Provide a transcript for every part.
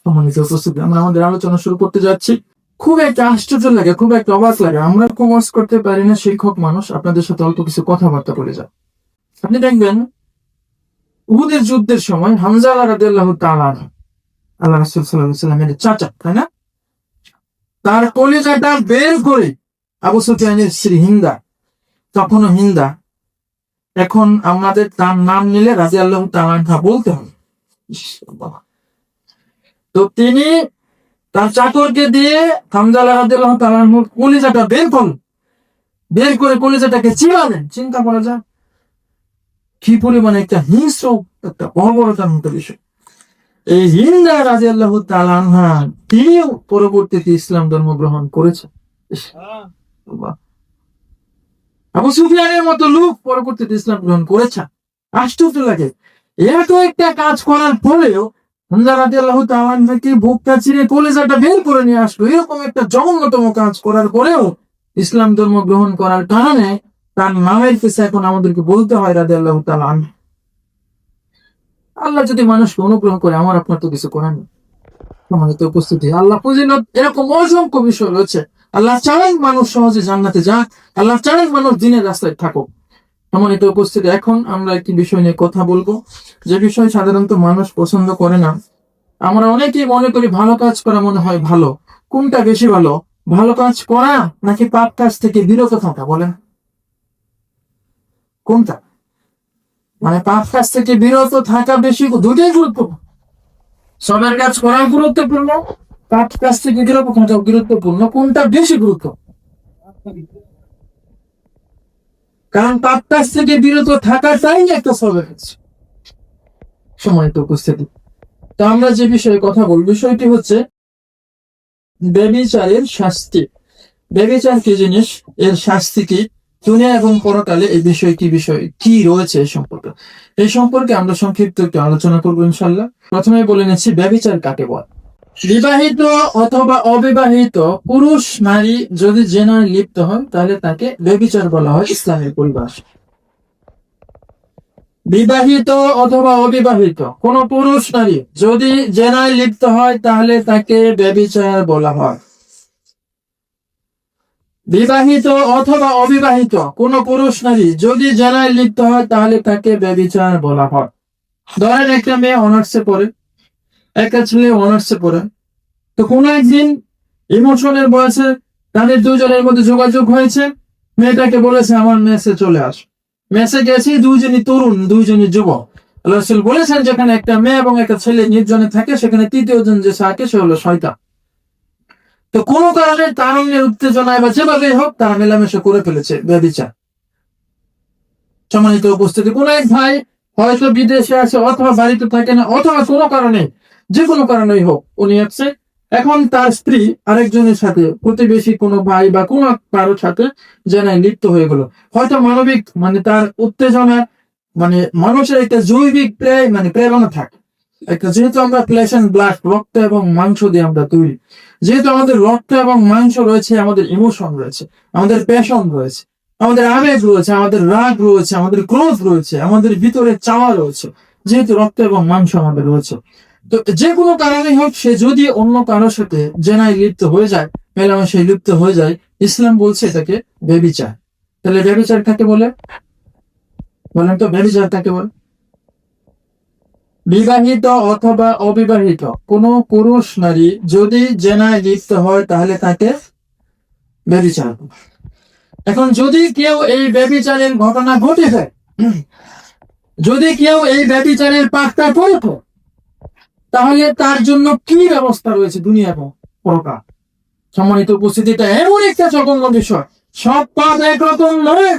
সম্মানিত উপস্থিতি, আমরা আমাদের আলোচনা শুরু করতে যাচ্ছি। খুব একটা আশ্চর্য লাগে, খুব একটা অবাক লাগে, আমরা কমার্স করতে পারি না শিক্ষক মানুষ আপনাদের সাথে অল্প কিছু কথাবার্তা বলে যায়। আপনি দেখবেন উহুদের যুদ্ধের সময় হামজা রাদিয়াল্লাহু তাআলা আনহু, আল্লাহ রাসূল সাল্লাল্লাহু আলাইহি ওয়াসাল্লামের চাচা, তাই না, তার কলিজাটা বের করে আবু সুফিয়ানের স্ত্রী হিন্দা, তখনও হিন্দা, এখন আমাদের তার নাম নিলে রাদিয়াল্লাহু তাআলা আনহা বলতে হবে। তো তিনি তার চাকরকে দিয়ে হামজা রাদিয়াল্লাহু তাআলা আনহুর কলিজাটা বের করলেন, বের করে কলিজাটাকে চিবালেন। চিন্তা করা যায় কি পরিমাণে একটা হিংস্র, একটা বর্বরতার মতো বিষয়। এই হিন্দা রাদিয়াল্লাহু তাআলা আনহা তিনিও পরবর্তীতে ইসলাম ধর্ম গ্রহণ করেছেন। আবু সুফিয়ানের মতো লোক পরবর্তীতে ইসলাম গ্রহণ করেছে। আশ্চর্য লাগে, এত একটা কাজ করার পরেও হামজা রাদিয়াল্লাহু তাআলা আনহুকে বুকটা চিরে কলিজাটা বের করে নিয়ে আসলো। এরকম একটা জঘন্যতম কাজ করার পরেও ইসলাম ধর্ম গ্রহণ করার কারণে তার নামের পিছে এখন আমাদেরকে বলতে হয় রাদিয়াল্লাহু তাআলা আনহু। আল্লাহ যদি মানুষকে অনুগ্রহ করে, আমার আপনার তো কিছু করার নেই। সম্মানিত উপস্থিতি, আল্লাহ ফজিলত এরকম অসংখ্য বিষয় রয়েছে। আল্লাহ চান মানুষ সহজে জান্নাতে যাক, আল্লাহ চান মানুষ দিনের রাস্তায় থাকুক। সম্মানিত উপস্থিতি, এখন আমরা একটি বিষয় নিয়ে কথা বলবো, যে বিষয় সাধারণত মানুষ পছন্দ করে না। আমরা অনেকেই মনে করি ভালো কাজ করা মনে হয় ভালো। কোনটা বেশি ভালো, ভালো কাজ করা নাকি পাপ কাজ থেকে বিরত থাকা? বলেন কোনটা? মানে পাপ কাজ থেকে বিরত থাকা বেশি, দুটোই গুরুত্বপূর্ণ। সবের কাজ করা গুরুত্বপূর্ণ, পাপ কাজ থেকে বিরত থাকা গুরুত্বপূর্ণ। কোনটা বেশি গুরুত্ব? কারণ পাপ কাজ থেকে বিরত থাকাটাই একটা সবের কাজ। সম্মানিত উপস্থিতি, তো আমরা যে বিষয়ে কথা বলব, বিষয়টি হচ্ছে ব্যভিচারের শাস্তি। ব্যভিচার কি জিনিস, এর শাস্তি কি, দুনিয়া এবং পরকালে এই বিষয় কি রয়েছে এই সম্পর্কে আমরা সংক্ষিপ্ত একটু আলোচনা করবো ইনশাল্লাহ। প্রথমে বলে নিচ্ছি ব্যভিচার কাকে বলে। বিবাহিত অথবা অবিবাহিত পুরুষ নারী যদি জেনায় লিপ্ত হয় তাহলে তাকে ব্যভিচার বলা হয় ইসলামের পরিভাষায়। বিবাহিত অথবা অবিবাহিত কোন পুরুষ নারী যদি জেনায় লিপ্ত হয় তাহলে তাকে ব্যভিচার বলা হয়। বিবাহিত অথবা অবিবাহিত কোন পুরুষ নারী যদি জেনায় লিপ্ত হয় তাহলে তাকে ব্যভিচার বলা হয়। ধরেন একটা মেয়ে অনার্সে পড়ে, একটা ছেলে অনার্সে পড়ে, তো কোন একদিন ইমোশনের বয়সে তাদের দুজনের মধ্যে যোগাযোগ হয়েছে। মেয়েটাকে বলেছে আমার মেসে চলে আস। মেসে গেছি, দুইজনই তরুণ, দুইজনই যুবক। আল্লাহ রাসূল বলেছেন যেখানে একটা মেয়ে এবং একটা ছেলে নির্জনে থাকে সেখানে তৃতীয় জন যে থাকে সে হলো শয়তান। তো কোন কারণে তারুণ্যের উত্তেজনায় বা যেভাবে হোক তারা মেলামেশা করে ফেলেছে, ব্যভিচার। সম্মানিত উপস্থিতি, কোন এক ভাই হয়তো বিদেশে আছে অথবা বাড়িতে থাকে না, অথবা কোনো কারণে, যে কোনো কারণেই হোক উনি আছে, এখন তার স্ত্রী আরেকজনের সাথে, প্রতিবেশী কোনো ভাই বা কোনো কারোর সাথে জেনায় লিপ্ত হয়ে গেল। হয়তো মানবিক তার উত্তেজনা, মানুষের একটা জৈবিক প্রেরণা থাকে একটা, যেহেতু আমরা ফ্লেশ এন্ড ব্লাড, রক্ত এবং মাংস দিয়ে আমরা তৈরি, যেহেতু আমাদের রক্ত এবং মাংস রয়েছে, আমাদের ইমোশন রয়েছে, আমাদের প্যাশন রয়েছে, আমাদের আবেগ রয়েছে, আমাদের রাগ রয়েছে, আমাদের ক্রোধ রয়েছে, আমাদের ভিতরে চাওয়া রয়েছে, যেহেতু রক্ত এবং মাংস আমাদের রয়েছে। তো যে কোনো কারণে হোক সে যদি অন্য কারোর সাথে জেনায় লিপ্ত হয়ে যায়, মেলামেশায় লিপ্ত হয়ে যায়, ইসলাম বলছে এটাকে ব্যভিচার। তাহলে ব্যভিচার কাকে বলে? বলেন তো, ব্যভিচার কাকে বলে? বিবাহিত অথবা অবিবাহিত কোন পুরুষ নারী যদি জেনায় লিপ্ত হয় তাহলে তাকে ব্যভিচার। এখন যদি কেউ এই ব্যভিচারের ঘটনা ঘটে যায়, যদি কেউ এই ব্যভিচারের পাকটা করে, তাহলে তার জন্য কি ব্যবস্থা রয়েছে দুনিয়া এবং পরকাল। সম্মানিত উপস্থিতিটা এমন একটা জঘন্য বিষয়। সব পাপ একরকম নয়,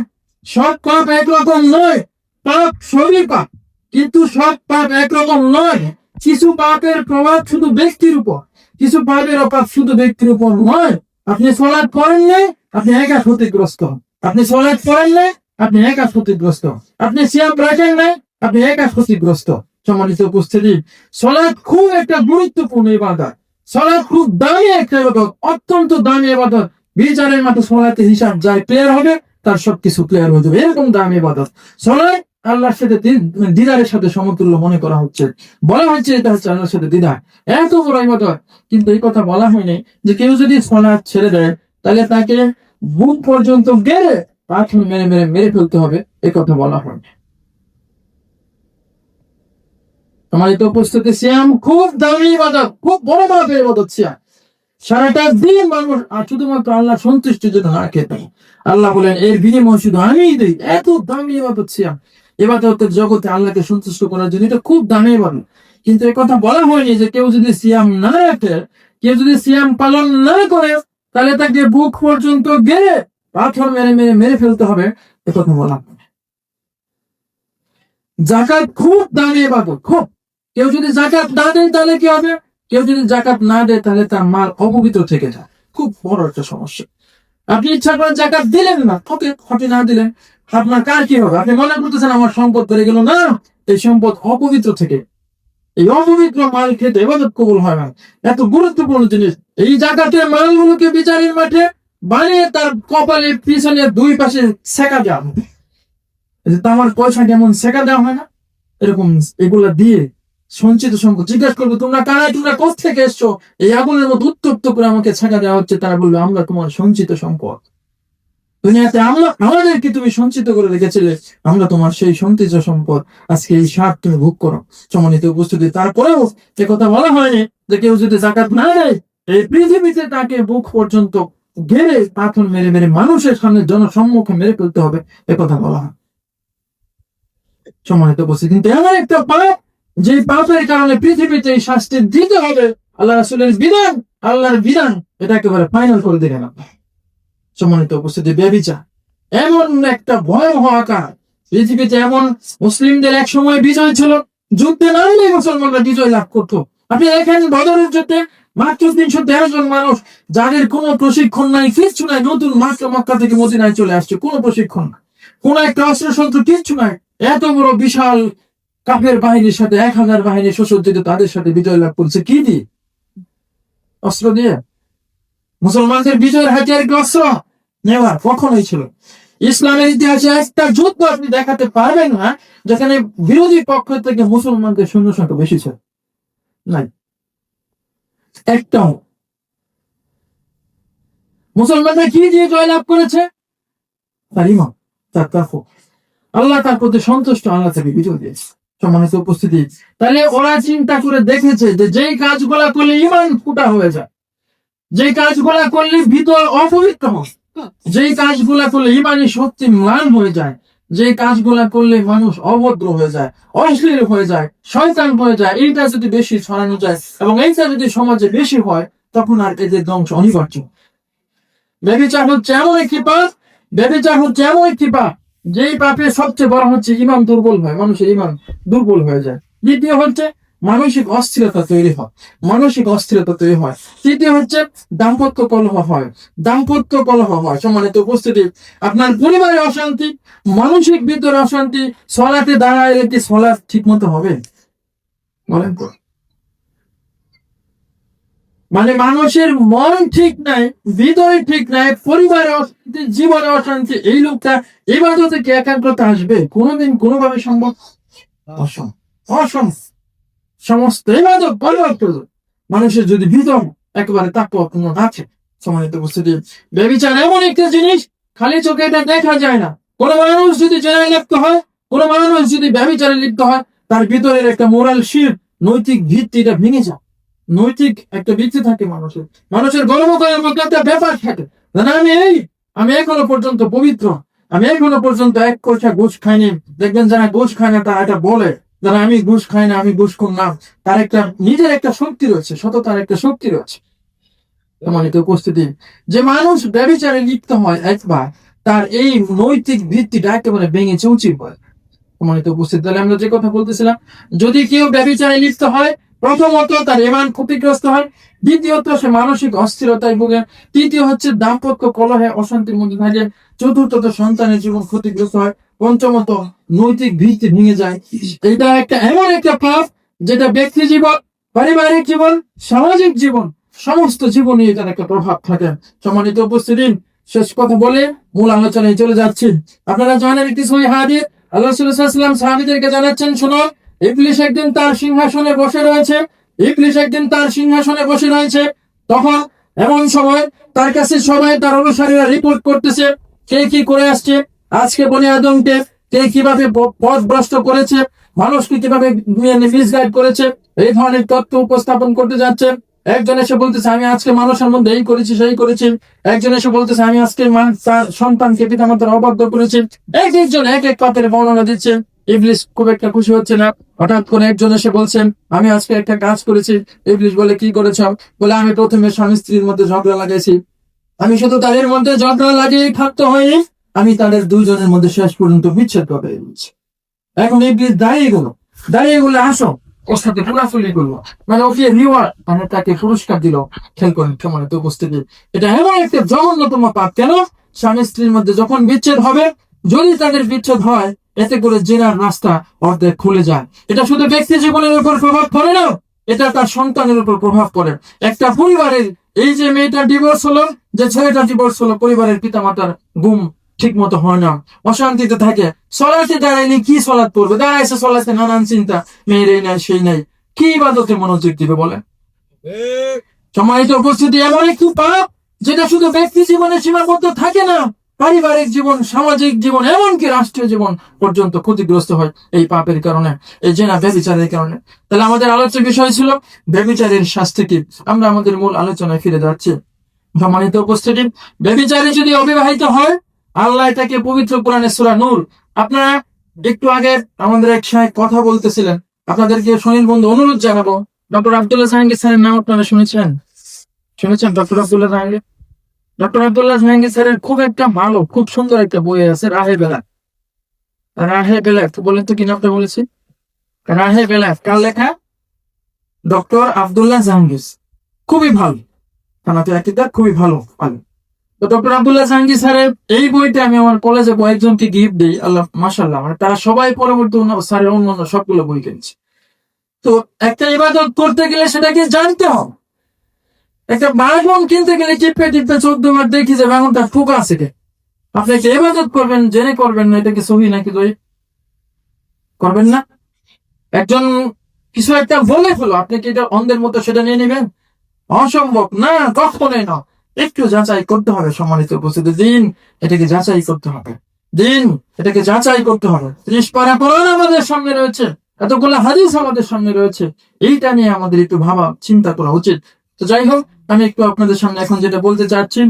সব পাপ একরকম নয়। পাপ সবই পাপ, কিন্তু সব পাপ একরকম নয়। কিছু পাপের প্রভাব শুধু ব্যক্তির উপর, কিছু পাপের অভাব শুধু ব্যক্তির উপর নয়। আপনি সালাত পড়েন নাই, আপনি একা ক্ষতিগ্রস্ত। আপনি সালাত পড়েন নাই, আপনি একা ক্ষতিগ্রস্ত। আপনি সিয়াম রাখেন নাই, আপনি একা ক্ষতিগ্রস্ত। সম্মানিত উপস্থিতি, সালাত খুব একটা গুরুত্বপূর্ণ ইবাদত। সালাত খুব দামি একটা ইবাদত, অত্যন্ত দামি ইবাদত। বিচারের মাঠে সালাতের হিসাব যাই ক্লিয়ার হবে তার সবকিছু ক্লিয়ার হয়ে যাবে, এরকম দামি ইবাদত সালাত। আল্লাহর সাথে দিদারের সাথে সমতুল্য মনে করা হচ্ছে, বলা হচ্ছে এটা হচ্ছে আল্লাহর সাথে দিদার, এত বড় ইবাদত। কিন্তু এই কথা বলা হয়নি যে কেউ যদি সালাত ছেড়ে দেয় তাহলে তাকে বুক পর্যন্ত গেড়ে পাথর মেরে মেরে মেরে ফেলতে হবে, এই কথা বলা হয়নি। সম্মানিত উপস্থিতি, সিয়াম খুব দামি ইবাদত, খুব বড় মাপের ইবাদত সিয়াম। সারাটা দিন মানুষ আর শুধুমাত্র আল্লাহ সন্তুষ্টির জন্য না খেতে, আল্লাহ বলেন এর বিনিময় শুধু আমিই দিই। এত দামি ইবাদত সিয়াম, ইবাদতের জগতে আল্লাহকে সন্তুষ্ট করার জন্য এটা খুব দামি ইবাদত। কিন্তু এই কথা বলা হয়নি যে কেউ যদি সিয়াম না রাখে, কেউ যদি সিয়াম পালন না করে, তাহলে তাকে বুক পর্যন্ত গেড়ে পাথর মেরে মেরে মেরে ফেলতে হবে, এ কথা বলা হয়। জাকাত খুব দামি ইবাদত, খুব। কেউ যদি জাকাত না দেয় তাহলে কি হবে? কেউ যদি জাকাত না দেয় তাহলে তার মাল অপবিত্র থেকে যায়, খুব বড় একটা সমস্যা। আপনি ইচ্ছা করেন জাকাত দিলেন না, ক্ষতি না দিলেন, আপনার কার কি হবে? আপনি মনে করতেছেন আমার সম্পদ বেড়ে গেল, না, এই সম্পদ অপবিত্র থেকে, এই অপবিত্র মাল খেতে ইবাদত কবুল হয় না। এত গুরুত্বপূর্ণ জিনিস। এই জাকাতের মালগুলোকে বিচারের মাঠে বানিয়ে তার কপালে পিছনে দুই পাশে সেকা দেওয়া হবে। তামার পয়সা কেমন সেকা দেওয়া হয় না, এরকম এগুলা দিয়ে সঞ্চিত সম্পদ। জিজ্ঞাসা করবো তোমরা কারা, তোমরা কোথেকে এসছো? এই আগুনের মতো উত্তপ্ত করে আমাকে ছেঁকা দেওয়া হচ্ছে। তারা বলবে আমরা তোমার সঞ্চিত সম্পদ, দুনিয়াতে আমাদেরকে তুমি সঞ্চিত করে রেখেছিলে, আমরা তোমার সেই সঞ্চিত সম্পদ, আজকে এই স্বাদ তুমি ভোগ করো। সম্মানিত উপস্থিতি, তারপরেও এ কথা বলা হয়নি যে কেউ যদি জাকাত না দেয় এই পৃথিবীতে তাকে বুক পর্যন্ত গেড়ে পাথর মেরে মেরে মানুষের সামনে জনসম্মুখে মেরে ফেলতে হবে, এ কথা বলা হয়। সম্মানিত উপস্থিতি, কিন্তু এমন একটা পাপ যে পাপের কারণে পৃথিবীতে এই শাস্তি দিতে হবে, আল্লাহ রাসূলের বিধান, আল্লাহর বিধান, এটা একেবারে ফাইনাল করে দিলেন। সম্মানিত উপস্থিতি, ব্যভিচার এমন একটা ভয়াবহ আকার। পৃথিবীতে এমন মুসলিমদের এক সময় বিজয় ছিল, যুদ্ধে নামলে মুসলমানরা বিজয় লাভ করতো। আপনি দেখেন বদরের যুদ্ধে মাত্র 313 জন মানুষ, যাদের কোনো প্রশিক্ষণ নাই, কিচ্ছু নাই, নতুন মাত্র মক্কা থেকে মদিনায় চলে আসছে, কোনো প্রশিক্ষণ নাই, কোন একটা অস্ত্র শস্ত্র কিচ্ছু নাই। এত বড় বিশাল কাফের বাহিনীর সাথে 1000 বাহিনী সুসজ্জিত, তাদের সাথে বিজয় লাভ করছে কি দিয়ে? অস্ত্র দিয়ে। মুসলমানদের বিজয়ের হাতিয়ার কি অস্ত্র? নেওয়ার কখনোই ছিল। ইসলামের ইতিহাসে একটা যুদ্ধ আপনি দেখাতে পারবেন না যেখানে বিরোধী পক্ষ থেকে মুসলমানদের সৈন্য সংখ্যা বেশি ছিল, নাই একটাও। মুসলমানরা কি দিয়ে জয়লাভ করেছে? তার ইমান, তার তাকওয়া, আল্লাহ তার প্রতি সন্তুষ্ট, আল্লাহ তাকে বিজয় দিয়েছে। সম্মানিত উপস্থিতি, তাহলে ওরা চিন্তা করে দেখেছে যে যেই কাজগুলা করলে ইমান ফুটা হয়ে যায়, যেই কাজগুলা করলে ভিতর অপবিত্র হয়, যেই কাজগুলা করলে ইমানি শক্তি ম্লান হয়ে যায়, যে কাজগুলা করলে মানুষ অভদ্র হয়ে যায়, অশ্লীল হয়ে যায়, শয়তান হয়ে যায়, এইটা যদি বেশি ছড়ানো যায় এবং এইটা যদি সমাজে বেশি হয়, তখন আর এদের ধ্বংস অনিবার্য। ব্যভিচার হচ্ছে এমন একটি পাপ, ব্যভিচার হচ্ছে এমন একটি পাপ যেই পাপের সবচেয়ে বড় হচ্ছে ইমান দুর্বল হয়, মানুষের ইমান দুর্বল হয়ে যায়। দ্বিতীয় হচ্ছে মানসিক অস্থিরতা তৈরি হয়, মানসিক অস্থিরতা তৈরি হয়। তৃতীয় হচ্ছে দাম্পত্য কলহ হয়, দাম্পত্য কলহ হয়। সম্মানিত উপস্থিতি, আপনার পরিবারে অশান্তি, মানসিক ভিতরে অশান্তি, সলাতে দাঁড়ায় কি সলাৎ ঠিক মতো হবে? বলেন তো। মানে মানুষের মন ঠিক নাই, হৃদয় ঠিক নাই, পরিবারে অশান্তি, জীবনে অশান্তি, এই লোকটা ইবাদতে কি একাগ্রতা আসবে? কোনোদিন কোনোভাবে সম্ভব? অসম্ভব। সমস্ত ইবাদত বরবাদ মানুষের যদি হৃদয় একেবারে তাকওয়াপূর্ণ আছে। সম্মানিত উপস্থিতি, ব্যভিচার এমন একটা জিনিস খালি চোখে এটা দেখা যায় না। কোন মানুষ যদি জেনায় লিপ্ত হয়, কোন মানুষ যদি ব্যভিচারে লিপ্ত হয়, তার ভিতরের একটা মোরাল শিল্ড, নৈতিক ভিত্তিটা ভেঙে যায়। নৈতিক একটা ভিত্তি থাকে মানুষের, মানুষের গর্বকরের মধ্যে একটা ব্যাপার থাকে, আমি এখনো পর্যন্ত পবিত্র, আমি এখনো পর্যন্ত এক পয়সা ঘুষ খাইনি। দেখবেন যারা ঘুষ খায় না তারা এটা বলে, যারা আমি ঘুষ খাই না, আমি ঘুষ করলাম, তার একটা নিজের একটা শক্তি রয়েছে, সততার একটা শক্তি রয়েছে। সম্মানিত উপস্থিতি, যে মানুষ ব্যভিচারে লিপ্ত হয় একবার, তার এই নৈতিক ভিত্তিটা একেবারে ভেঙে চৌচির হয়। সম্মানিত উপস্থিতি, তাহলে আমরা যে কথা বলতেছিলাম, যদি কেউ ব্যভিচারে লিপ্ত হয়, প্রথমত তার ঈমান ক্ষতিগ্রস্ত হয়, দ্বিতীয়ত সে মানসিক অস্থিরতায় ভোগে, তৃতীয় হচ্ছে দাম্পত্য কলহে অশান্তির মধ্যে থাকে, চতুর্থত সন্তানের জীবন ক্ষতিগ্রস্ত হয়, পঞ্চমত নৈতিক ভিত্তি ভেঙে যায়। এটা একটা এমন একটা পাপ যেটা ব্যক্তি জীবন, পারিবারিক জীবন, সামাজিক জীবন, সমস্ত জীবনে এটার একটা প্রভাব থাকে। সম্মানিত উপস্থিতি, শেষ কথা বলে মূল আলোচনায় চলে যাচ্ছি। আপনারা জানেন একটি সহিহ হাদিস, আল্লাহ রাসূল সাল্লাল্লাহু আলাইহি ওয়াসাল্লাম সাহাবীদেরকে জানাচ্ছেন, শোনো, ইবলিস একদিন তার সিংহাসনে বসে রয়েছে। ইবলিস একদিন তার সিংহাসনে বসে রয়েছে। তখন এমন সময় তার কাছে সবাই তার অনুসারীরা রিপোর্ট করতেছে কে কি করে আসছে, আজকে বনি আদমকে কে কিভাবে পথভ্রষ্ট করেছে, মানুষকে কিভাবে মিসগাইড করেছে, এই ধরনের তথ্য উপস্থাপন করতে যাচ্ছে। একজন এসে বলতেছে আমি আজকে মানুষের মধ্যে এই করেছি সেই করেছি। একজন এসে বলতেছে আমি আজকে তার সন্তানকে পিতামাতার অবাধ্য করেছি। এক একজন এক এক পাপের বর্ণনা দিচ্ছে। ইবলিস খুব একটা খুশি হচ্ছে না। হঠাৎ করে একজন এসে বলছেন আমি আজকে একটা কাজ করেছি। ইবলিস বলে কি করেছ? বলে আমি প্রথমে স্বামী স্ত্রীর মধ্যে ঝগড়া লাগাইছি। আমি শুধু তাদের মধ্যে ঝগড়া লাগিয়ে থাকতে হয়নি, আমি তাদের দুইজনের মধ্যে শেষ পর্যন্ত বিচ্ছেদ করে দিয়েছি। এখন ইবলিস দাঁড়িয়ে গেলে আসো ওর সাথে পুরাফুলি করলো, মানে ওকে রিওয়ার্ড, মানে তাকে পুরস্কার দিল। খেল করেন কেমন একটা উপস্থিতি। এটা এমন একটা জঘন্যতম পাপ। কেন? স্বামী স্ত্রীর মধ্যে যখন বিচ্ছেদ হবে, যদি তাদের বিচ্ছেদ হয়, এতে করে জেনার রাস্তা অর্ধেক খুলে যায়। এটা শুধু ব্যক্তি জীবনের উপর প্রভাব পড়ে না, এটা তার সন্তানের উপর প্রভাব পড়ে। একটা পরিবারের, এই যে মেয়েটা ডিভোর্স হলো, যে ছেলেটা ডিভোর্স হলো, পরিবারের পিতামাতার ঘুম ঠিক মতো হয় না, অশান্তিতে থাকে। সলাতে দাঁড়ায়নি, কি সলাৎ পড়বে? দাঁড়াইছে সলাতে নানান চিন্তা, মেয়ের এই নাই সেই নাই, কি ইবাদতে মনোযোগ দিবে বলে? সম্মানিত উপস্থিতি, এমন একটি পাপ যেটা শুধু ব্যক্তি জীবনে সীমাবদ্ধ থাকে না, পারিবারিক জীবন, সামাজিক জীবন, এমনকি রাষ্ট্রীয় জীবন পর্যন্ত ক্ষতিগ্রস্ত হয় এই পাপের কারণে, এই জেনা ব্যভিচারের কারণে। তাহলে আমাদের আলোচ্য বিষয় ছিল ব্যভিচারের শাস্তি কি। আমরা আমাদের মূল আলোচনায় ফিরে যাচ্ছি। সম্মানিত উপস্থিতি, ব্যভিচারী যদি অবিবাহিত হয়, আল্লাহ তাকে পবিত্র কোরআনে সূরা নূর, আপনারা একটু আগে আমাদের এক সাহেব কথা বলতেছিলেন, আপনাদেরকে সুনীল বন্ধু অনুরোধ জানাবো, ডক্টর আব্দুল্লাহ জাহাঙ্গীর স্যারের নাম আপনারা শুনেছেন? ডক্টর আব্দুল্লাহ জাহাঙ্গীর? ডক্টর আব্দুল্লাহ জাহাঙ্গীর স্যারের খুব একটা ভালো, খুব সুন্দর একটা বই আছে, রাহে বেলাত। রাহে বেলাত বলেন তো কি নামটা বলেছি? রাহে বেলাত কার লেখা? ডক্টর আব্দুল্লাহ জাহাঙ্গীর। খুবই ভালো, কানাতে একটা খুবই ভালো। তো ডক্টর আব্দুল্লাহ জাহাঙ্গীর স্যারের এই বইটা আমি আমার কলেজে কয়েকজনকে গিফট দিই, আল্লাহ মাশাআল্লাহ, মানে তারা সবাই পরবর্তী স্যারের অন্যান্য সবগুলো বই কিনছে। তো একটা ইবাদত করতে গেলে সেটাকে জানতে হবে। একটা বাঁশবন কিনতে গেলে টিপে 14 বার দেখি যে বাঁশবনটা ঠোকা আছে কে। আপনি একটা ইবাদত করবেন, জেনে করবেন না, এটা কি সহি নাকি দই? করবেন না। একজন কিছু একটা বলে ফেলো, আপনি কি এটা অন্ধের মতো সেটা নিয়ে নেবেন? অসম্ভব না, কখনোই না। একটু যাচাই করতে হবে। সম্মানিত উপস্থিতি, দিন এটাকে যাচাই করতে হবে, দিন এটাকে যাচাই করতে হবে। 30 পারা কোরআন আমাদের সামনে রয়েছে, এতগুলো হাদিস আমাদের সামনে রয়েছে, এইটা নিয়ে আমাদের একটু ভাবা চিন্তা করা উচিত। তো যাই হোক, আমি একটু আপনাদের সামনে এখন যেটা বলতে চাচ্ছি,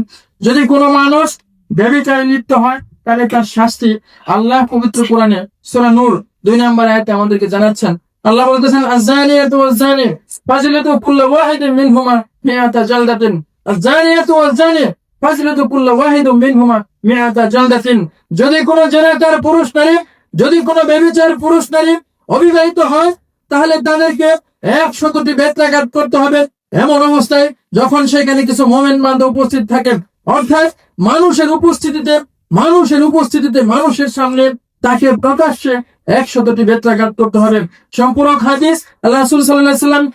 যদি কোনো মানুষ ব্যভিচারে লিপ্ত হয়, তাহলে তার শাস্তি আল্লাহ পবিত্র কোরআনে সূরা নূর 2 নম্বর আয়াতে আমাদেরকে জানাচ্ছেন। আল্লাহ বলতেছেন আয-যানিয়াতু ওয়াজ-যানি ফাজলিদু কুল্লা ওয়াহিদিন মিনহুমা মিআতা জালদাতিন। আয-যানিয়াতু ওয়াজ-যানি ফাজলিদু কুল্লা ওয়াহিদিন মিনহুমা মিআতা জালদাতিন। যদি কোনো জেনাকার পুরুষ নারী, যদি কোনো ব্যভিচার পুরুষ নারী অবিবাহিত হয়, তাহলে তাদেরকে 100টি বেত্রাঘাত করতে হবে। এমন অবস্থায় যখন সেখানে কিছু মোমেন বান্ধব উপস্থিত থাকেন, অর্থাৎ মানুষের উপস্থিতিতে মানুষের সামনে তাকে প্রকাশ্যে 100টি বেত্রাঘাত করতে হবে। সম্পূর্ণ হাদিস আল্লাহ রাসূল সাল্লাল্লাহু আলাইহি ওয়াসাল্লাম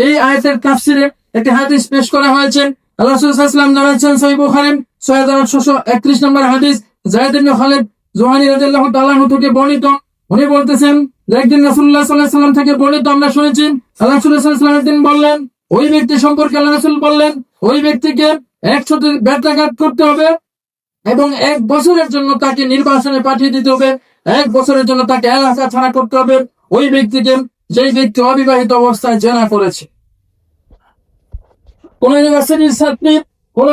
এই আয়াতের তাফসিরে একটি হাদিস পেশ করা হয়েছে। আল্লাহ রাসূল সাল্লাল্লাহু আলাইহি ওয়াসাল্লাম জানাচ্ছেন, সহিহ বুখারী 6631 নম্বর হাদিস, যায়েদ ইবনে খালিদ জুহানী রাদিয়াল্লাহু তাআলা আনহু থেকে বর্ণিত। উনি বলতেছেন যে একদিন রাসূলুল্লাহ সাল্লাল্লাহু আলাইহি ওয়াসাল্লাম থেকে বর্ণিত আমরা শুনেছি, আল্লাহ রাসূল সাল্লাল্লাহু আলাইহি ওয়াসাল্লাম একদিন বললেন, ওই ব্যক্তি সম্পর্কে আল্লাহ রাসূল বললেন, ওই ব্যক্তিকে 100টি বেত্রাঘাত করতে হবে এবং 1 বছরের জন্য তাকে নির্বাসনে পাঠিয়ে দিতে হবে। 1 বছরের জন্য তাকে এলাকা ছাড়া করতে হবে ওই ব্যক্তিকে, যেই ব্যক্তি অবিবাহিত অবস্থায় জেনা করেছে। কোন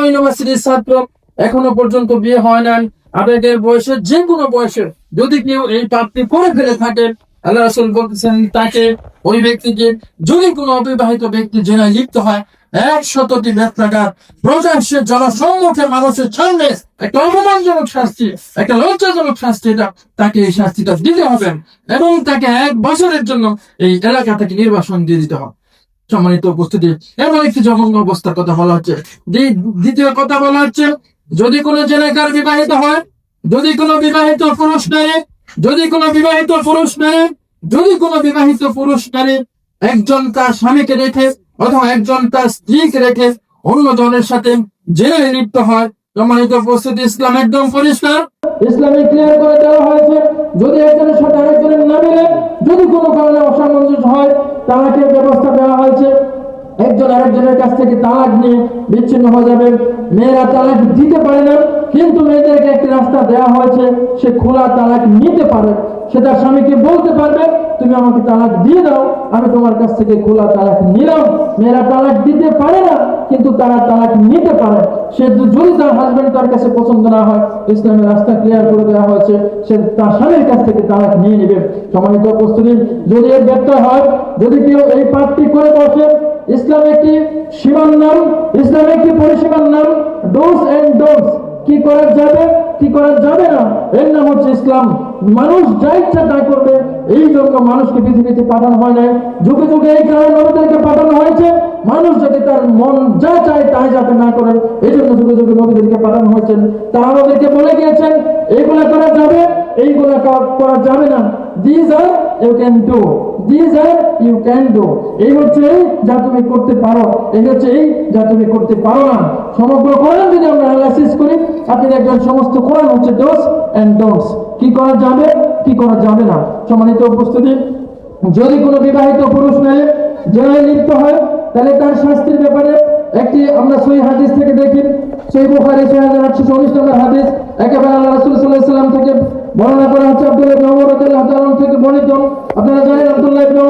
ইউনিভার্সিটির ছাত্র এখনো পর্যন্ত বিয়ে হয় না, আবেগের বয়সে, যে কোনো বয়সে যদি কেউ এই পাপটি করে ফেলে থাকে, আল্লাহ রাসূল বলতেছেন তাকে, ওই ব্যক্তিকে, যদি কোনো অবিবাহিত ব্যক্তি জেনায় লিপ্ত হয়, 100টি বেত্রাঘাত প্রকাশ্যে জনসম্মুখে মানুষের সামনে, একটা অপমানজনক শাস্তি, একটা লজ্জাজনক শাস্তি, এটা তাকে এই শাস্তিটা দিতে হবে এবং তাকে 1 বছরের জন্য এই এলাকা থেকে নির্বাসন দিয়ে দিতে হবে। সম্মানিত উপস্থিতি, এমন একটি জঘন্য অবস্থার কথা বলা হচ্ছে। দ্বিতীয় কথা বলা হচ্ছে, যদি কোনো জেনাকার বিবাহিত হয়, যদি কোনো বিবাহিত পুরুষ নারী একজন তার স্বামীকে রেখে অথবা একজন তার স্ত্রীকে রেখে অন্য জনের সাথে জেনায় লিপ্ত হয়, সম্মানিত উপস্থিতি, ইসলাম একদম পরিষ্কার। ইসলামে ক্লিয়ার করে দেওয়া হয়েছে যদি একজনের সাথে আরেকজনের না মিলে, যদি কোনো কারণে অসামঞ্জস্য হয়, তালাকের ব্যবস্থা দেওয়া হয়েছে। একজন আরেকজনের কাছ থেকে তালাক নিয়ে বিচ্ছিন্ন হয়ে যাবে। মেয়েরা তালাক দিতে পারে না, কিন্তু মেয়েদেরকে একটি রাস্তা দেওয়া হয়েছে, সে খোলা তালাক নিতে পারে। সে তার স্বামীকে বলতে পারবে, তুমি আমাকে তালাক দিয়ে দাও, আমি তোমার কাছ থেকে খোলা তালাক নিলাম। মেয়েরা তালাক দিতে পারে না, কিন্তু তারা তালাক নিতে পারে। সে যদি তার হাজবেন্ড তার কাছে পছন্দ না হয়, ইসলামের রাস্তা ক্লিয়ার করে দেওয়া হয়েছে, সে তার স্বামীর কাছ থেকে তালাক নিয়ে নেবে। সম্মানিত উপস্থিতি, যদি এর ব্যত্যয় হয়, যদি কেউ এই পাপটি করে বসে, ইসলাম একটি সীমার নাম, ইসলাম একটি পরিসীমার নাম, ডোস এন্ড ডোন্টস, কি করা যাবে কি করা যাবে না, এর নাম হচ্ছে ইসলাম। মানুষ যা ইচ্ছা তাই করবে, এই জন্য মানুষকে পৃথিবীতে পাঠানো হয় নাই। যুগে যুগে এই কারণে নবীদেরকে পাঠানো হয়েছে, মানুষ যাতে তার মন যা চায় তাই যাতে না করে, এই জন্য যুগে যুগে নবীদেরকে পাঠানো হয়েছে। তারা আমাদেরকে বলে গিয়েছেন এইগুলা করা যাবে, এইগুলা করা যাবে না। These are you can do, these are you can do, এই হচ্ছে যা তুমি করতে পারো, এই হচ্ছে এই যা তুমি করতে পারো না। সমগ্র কোরআন যদি আমরা অ্যানালাইসিস করি, আপনি দেখবেন সমস্ত কোরআন হচ্ছে ডোস এন্ড ডোন্টস, কি করা যাবে কি করা যাবে না। সম্মানিত উপস্থিতি, যদি কোনো বিবাহিত পুরুষ নারী জেনায় লিপ্ত হয়, তাহলে তার শাস্তির ব্যাপারে একটি আমরা সহিহ হাদিস থেকে দেখি। সহিহ বুখারী 6819 নম্বর হাদিস, একেবারে আল্লাহ রাসূল সাল্লাল্লাহু আলাইহি ওয়াসাল্লাম থেকে বর্ণনা করা হচ্ছে, আব্দুল্লাহ ইবনে ওমর রাদিয়াল্লাহু তাআলা থেকে বর্ণিত। আপনারা জানেন আব্দুল্লাহ ইবনে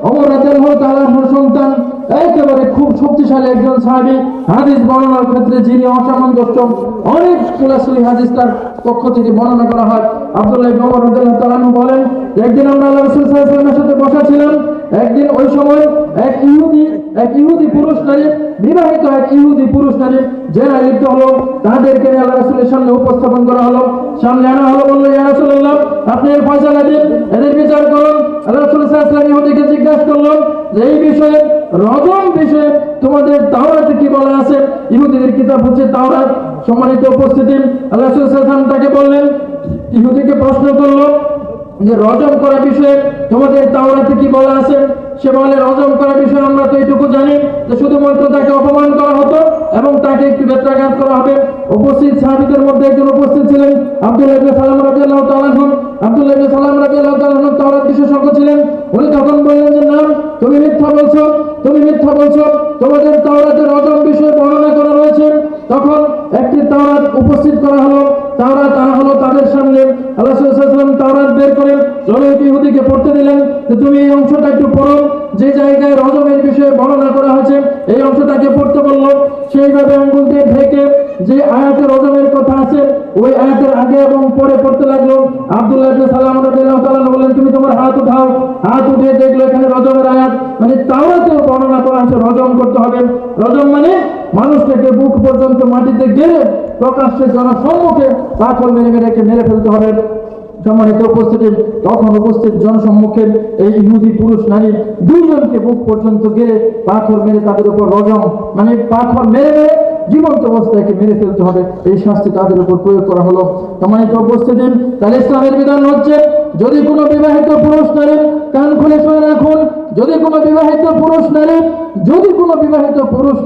ওমর রাদিয়াল্লাহু তাআলার সন্তান, একেবারে খুব শক্তিশালী একজন সাহাবী। হাদিস বর্ণনার ক্ষেত্রে যিনি অসামঞ্জস্য, অনেক সহিহ হাদিস তার পক্ষ থেকে বর্ণনা করা হয়। আব্দুল্লাহ ইবনে ওমর রাদিয়াল্লাহু তাআলা বলেন, একদিন আমরা আল্লাহ রাসূল সাল্লাল্লাহু আলাইহি ওয়াসাল্লামের সাথে বসা ছিলাম। একদিন ওই সময় এক ইহুদি পুরুষ নারী, বিবাহিত এক ইহুদি পুরুষ নারী জেনায় লিপ্ত হলো। তাদেরকে আল্লাহ রাসূলের সামনে উপস্থাপন করা হলো, সামনে আনা হলো। বলল, ইয়া রাসূলুল্লাহ, আপনি এর ফয়সালা দিন, এদের বিচার করুন। আল্লাহ রাসূল সাল্লাল্লাহু আলাইহি ওয়াসাল্লাম ইহুদিকে জিজ্ঞাসা করলেন যে এই বিষয়ে, রজম বিষয়ে তোমাদের তাওরাতে কি বলা আছে? ইহুদিদের কিতাব হচ্ছে তাওরাত। সম্মানিত উপস্থিতি, আল্লাহ রাসূল সাল্লাল্লাহু আলাইহি ওয়াসাল্লাম তাকে বললেন, ইহুদিকে প্রশ্ন করলো যে রজম করা বিষয়ে তোমাদের তাওরাতে কি বলা আছে? সে বলে, রজম করা বিষয়ে আমরা তো এইটুকু জানি যে শুধুমাত্র তাকে অপমান করা হতো এবং তাকে একটু বেত্রাঘাত করা হবে। উপস্থিত সাহাবীদের মধ্যে একজন উপস্থিত ছিলেন আব্দুল্লাহ ইবনে সালাম রাদিয়াল্লাহু তাআলা আনহু। আব্দুল্লাহ ইবনে সালাম রাদিয়াল্লাহু তাআলা আনহু তাওরাত বিশেষজ্ঞ ছিলেন। উনি তখন বললেন যে না, তুমি মিথ্যা বলছো, তুমি মিথ্যা বলছো, তোমাদের তাওরাতে রজম বিষয়ে বর্ণনা করা রয়েছে। তখন একটি তাওরাত উপস্থিত করা হলো, তাওরাত আনা হলো তাদের সামনে। আল্লাহ সাল্লাল্লাহু আলাইহি ওয়াসাল্লাম তাওরাত বের করে জনৈক ইহুদিকে পড়তে দিলেন যে তুমি এই অংশটা একটু পড়ো, যে জায়গায় রজমের বিষয়ে বর্ণনা করা হয়েছে এই অংশটাকে পড়তে বললো। সেইভাবে আঙ্গুল দিয়ে ঢেকে যে আয়াতে রজমের কথা আছে ওই আয়াতের আগে এবং পরে পড়তে লাগলো। আব্দুল্লাহ ইবনে সালাম রাদিয়াল্লাহু তাআলা বললেন, তুমি তোমার হাত উঠাও। হাত উঠিয়ে দেখলো এখানে রজমের আয়াত, মানে তাওরাতে বর্ণনা করা আছে রজম করতে হবে। রজম মানে মানুষটাকে বুক পর্যন্ত মাটিতে গেলে প্রকাশ্যে জনসম্মুখে পাথর মেরে মেরে ফেলতে হবে। সম্মানিত উপস্থিতি, তখন উপস্থিত জনসম্মুখে এই ইহুদি পুরুষ নারী দুইজনকে বুক পর্যন্ত গেলে পাথর মেরে তাদের উপর রজম, মানে পাথর মেরে জীবন্ত অবস্থায় মেরে ফেলতে হবে, এই শাস্তি তাদের উপর প্রয়োগ করা হলো। সম্মানিত উপস্থিতি, তাহলে ইসলামের বিধান হচ্ছে, যদি কোনো বিবাহিত পুরুষ নারী, কান খুলে শুনে রাখুন, যদি কোনো বিবাহিত পুরুষ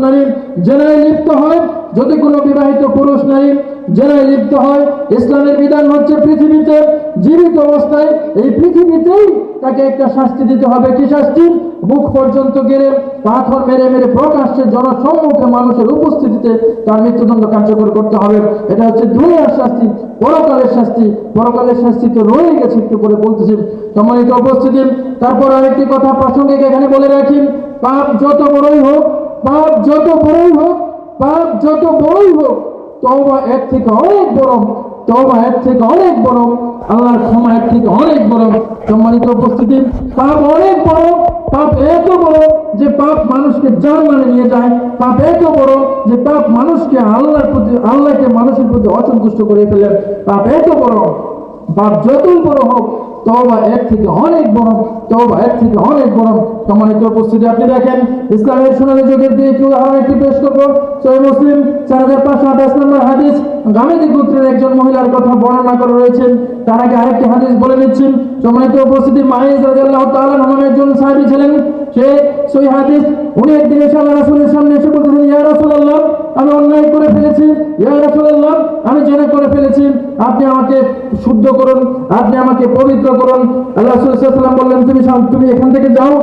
নারী জেনায় লিপ্ত হয়, যদি কোনো বিবাহিত পুরুষ নারী জেনায় লিপ্ত হয়, ইসলামের বিধান হচ্ছে পৃথিবীতে জীবিত অবস্থায় এই পৃথিবীতেই তাকে একটা শাস্তি দিতে হবে। কি শাস্তি? বুক পর্যন্ত গেলে পাথর মেরে প্রকাশ্যে জনসম্মুখে মানুষের উপস্থিতিতে তার মৃত্যুদণ্ড কার্যকর করতে হবে। এটা হচ্ছে দুনিয়ার শাস্তি। পরকালের শাস্তি তো রয়ে গেছে, একটু করে বলতেছি। সম্মানিত উপস্থিতি, তারপর আরেকটি কথা প্রাসঙ্গিক এখানে বলে রাখি, পাপ যত বড়ই হোক, তওবা এর থেকে অনেক বড়, আল্লাহর ক্ষমা এর থেকে অনেক বড়। সম্মানিত উপস্থিতি, পাপ অনেক বড়, পাপ এত বড় যে পাপ মানুষকে জাহান্নামে নিয়ে যায়। পাপ এত বড় যে পাপ মানুষকে আল্লাহকে মানুষের প্রতি অসন্তুষ্ট করে ফেলে। পাপ এত বড়, পাপ যতই বড় হোক, তওবা এর থেকে অনেক বড়। সম্মানিত উপস্থিতি, আপনি দেখেন ইসলামের সোনালী যুগের দিয়ে একটু আরো একটি পেশ করবো। সহিহ মুসলিম 4528 নম্বর হাদিস, গামেদী গোত্রের একজন মহিলার কথা বর্ণনা করা রয়েছে। তার আগে আরেকটি হাদিস বলে নিচ্ছি। সম্মানিত উপস্থিতি, মাইজ রাদিয়াল্লাহু তাআলা নামে একজন সাহাবী ছিলেন। সে সহিহ হাদিস, উনি একদিন এসে আল্লাহ রাসূলের সামনে এসে বলতেছেন, ইয়া রাসূলুল্লাহ, আমি অন্যায় করে ফেলেছি, ইয়া রাসূলুল্লাহ, আমি জিনা করে ফেলেছি, আপনি আপনি আমাকে শুদ্ধ করুন, আপনি আমাকে পবিত্র করুন। আল্লাহ রাসূল সাল্লাল্লাহু আলাইহি ওয়াসাল্লাম বললেন, তুমি এখান থেকে যাও।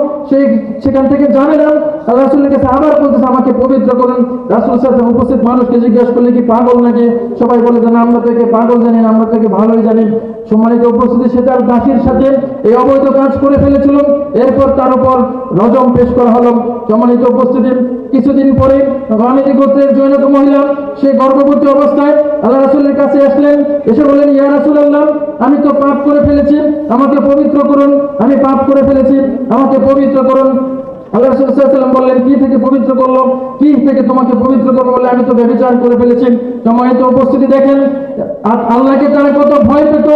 সেখান থেকে যাবে না। আল্লাহ রাসূলের কাছে আবার বলতেছে, আমাকে পবিত্র করুন। রাসূল সাল্লাল্লাহু আলাইহি ওয়াসাল্লাম উপস্থিত মানুষকে জিজ্ঞাসা করলে, কি পাগল নাকি? সবাই বলে যে না, আমরা থেকে পাগল জানি না, আমরা থেকে ভালোই জানি। সম্মানিত উপস্থিতি, সে তার দাসীর সাথে এই অবৈধ কাজ করে ফেলেছিল। এরপর তার উপর রজম পেশ করা হলো। সম্মানিত উপস্থিতি, কিছুদিন পরে গামেদী গোত্রের জনৈক মহিলা, সে গর্ভবতী অবস্থায় আল্লাহ রাসূলের কাছে আসলেন। এসে বললেন, ইয়া রাসূলুল্লাহ, আমি তো পাপ করে ফেলেছি, আমাকে পবিত্র করুন। আমি পাপ করে ফেলেছি, আমাকে পবিত্র করুন। আল্লাহ রাসূল সাল্লাল্লাহু আলাইহি ওয়াসাল্লাম বললেন, কি থেকে পবিত্র করলো? কি থেকে তোমাকে পবিত্র করবো? বলে, আমি তো ব্যভিচার করে ফেলেছি। সম্মানিত উপস্থিতি, দেখেন আল্লাহকে তারা কত ভয় পেত,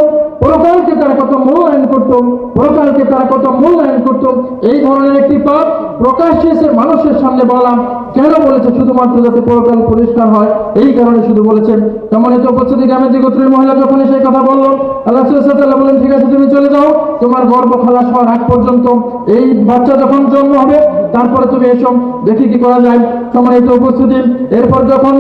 পরকালকে তারা কত মূল্যায়ন করত, পরকালকে তারা কত মূল্যায়ন করত। এই ধরনের একটি পাপ প্রকাশ্যে এসে মানুষের সামনে বলা কেন বলেছে? শুধুমাত্র যাতে পরকাল পরিষ্কার হয়, এই কারণে শুধু বলেছেন। সম্মানিত উপস্থিতি, গামেদী গোত্রের মহিলা যখন সেই কথা বলল, আল্লাহ রাসূল সাল্লাল্লাহু আলাইহি ওয়াসাল্লাম বলেন, ঠিক আছে, তুমি চলে যাও, তোমার গর্ভ খালাস হওয়ার আগ পর্যন্ত, এই বাচ্চা যখন জন্ম হবে তারপরে তুমি এসো, দেখি কি করা যায়। সম্মানিত উপস্থিতি, এরপর যখন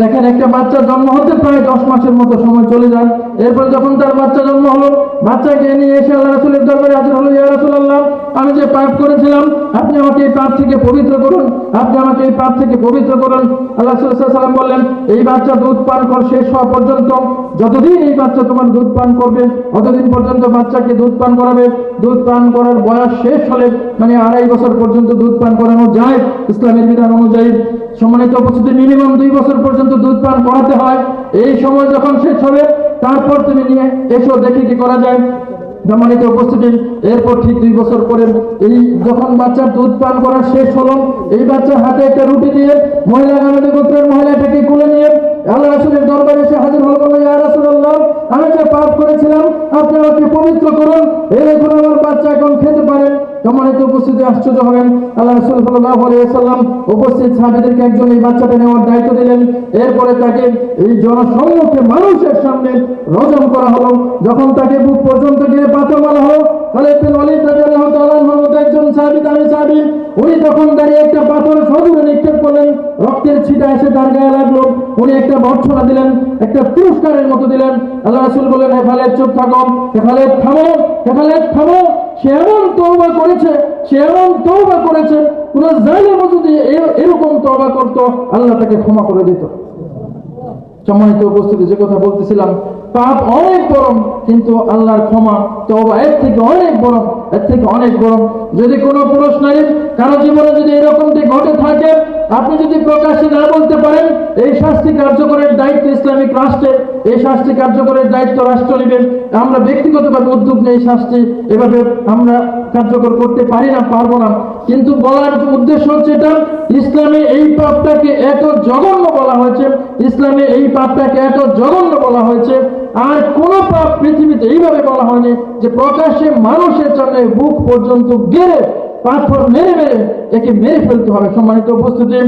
দেখেন একটা বাচ্চার জন্ম হতে প্রায় 10 মাসের মতো সময় চলে যায়। এরপর যখন তার বাচ্চা জন্ম হলো, বাচ্চাকে নিয়ে এসে আল্লাহ রাসূলের দরবারে হাজির হলো। ইয়া রাসূলুল্লাহ, আমি যে পাপ করেছিলাম, আপনি আমাকে এই পাপ থেকে পবিত্র করুন, আপনি আমাকে এই পাপ থেকে পবিত্র করুন। আল্লাহ রাসূল সাল্লাল্লাহু আলাইহি ওয়াসাল্লাম বললেন, এই বাচ্চা দুধ পান শেষ হওয়া পর্যন্ত, যতদিন এই বাচ্চা তোমার দুধ পান করবে, ততদিন পর্যন্ত বাচ্চাকে দুধ পান করাবে। দুধ পান করার বয়স শেষ হলে, মানে 2.5 বছর পর্যন্ত দুধ পান করানো যায় ইসলামের বিধান অনুযায়ী। সম্মানিত উপস্থিতি, মিনিমাম 2 বছর পর্যন্ত দুধ পান করাতে হয়। এই সময় যখন শেষ হবে, তারপর তুমি নিয়ে এসো, দেখি কি করা যায়। সম্মানিত উপস্থিতি, এরপর ঠিক 2 বছর পরে এই যখন বাচ্চার দুধ পান করা শেষ হলো, এই বাচ্চার হাতে একটা রুটি দিয়ে মহিলা, গামেদী গোত্রের মহিলাটাকে কোলে নিয়ে আল্লাহ রাসূলের দরবারে এসে হাজির হলো। বলল, ইয়া রাসূলুল্লাহ, আমি যে পাপ করেছিলাম, আপনি আমাকে পবিত্র করুন, এই দেখুন আমার বাচ্চা এখন খেতে পারে। সম্মানিত উপস্থিতি, আশ্চর্য হবেন, আল্লাহ রাসূল সাল্লাল্লাহু আলাইহি ওয়াসাল্লাম উপস্থিত সাহাবীদেরকে একজন এই বাচ্চাটা নেওয়ার দায়িত্ব দিলেন। এরপরে তাকে এই জনসম্মুখে মানুষের সামনে রজম করা হলো। যখন তাকে বুক পর্যন্ত গিয়ে পাথর মারা হলো, খালিদ বিন ওয়ালিদ রাদিয়াল্লাহু তাআলা আনহু একজন সাহাবী, দামি সাহাবী, উনি তখন দাঁড়িয়ে একটা পাথর সজোরে নিক্ষেপ করলেন। রক্তের ছিটা এসে তার গায়ে লাগলো। উনি একটা ভর্ৎসনা দিলেন, একটা পুরস্কারের মতো দিলেন। আল্লাহ রাসূল বললেন, হে খালিদ, চুপ থাকো, হে খালিদ থামো, হে খালিদ থামো। সে এমন তওবা করেছে, সে এমন তওবা করেছে, কোন জালিমও যদি এরকম তওবা করত, আল্লাহ তাকে ক্ষমা করে দিত। সম্মানিত উপস্থিতি, যে কথা বলতেছিলাম, পাপ অনেক বড়, কিন্তু আল্লাহর ক্ষমা, তওবা এর থেকে অনেক বড়, এর থেকে অনেক বড়। যদি কোনো পুরুষ নারী কারো জীবনে যদি এরকমটি ঘটে থাকে, আপনি যদি প্রকাশ্যে না বলতে পারেন, এই শাস্তি কার্যকরের দায়িত্ব ইসলামিক রাষ্ট্রের, এই শাস্তি কার্যকরের দায়িত্ব রাষ্ট্র নেবে। আমরা ব্যক্তিগতভাবে উদ্যোগ নেই, শাস্তি এভাবে আমরা কার্যকর করতে পারি না, পারবো না। কিন্তু বলার উদ্দেশ্য হচ্ছে এটা, ইসলামে এই পাপটাকে এত জঘন্য বলা হয়েছে, ইসলামে এই পাপটাকে এত জঘন্য বলা হয়েছে, আর কোন পাপ পৃথিবীতে এইভাবে বলা হয়নি যে প্রকাশ্যে মানুষের সামনে বুক পর্যন্ত গেড়ে পাথর মেরে মেরে একে মেরে ফেলতে হবে। সম্মানিত উপস্থিতি,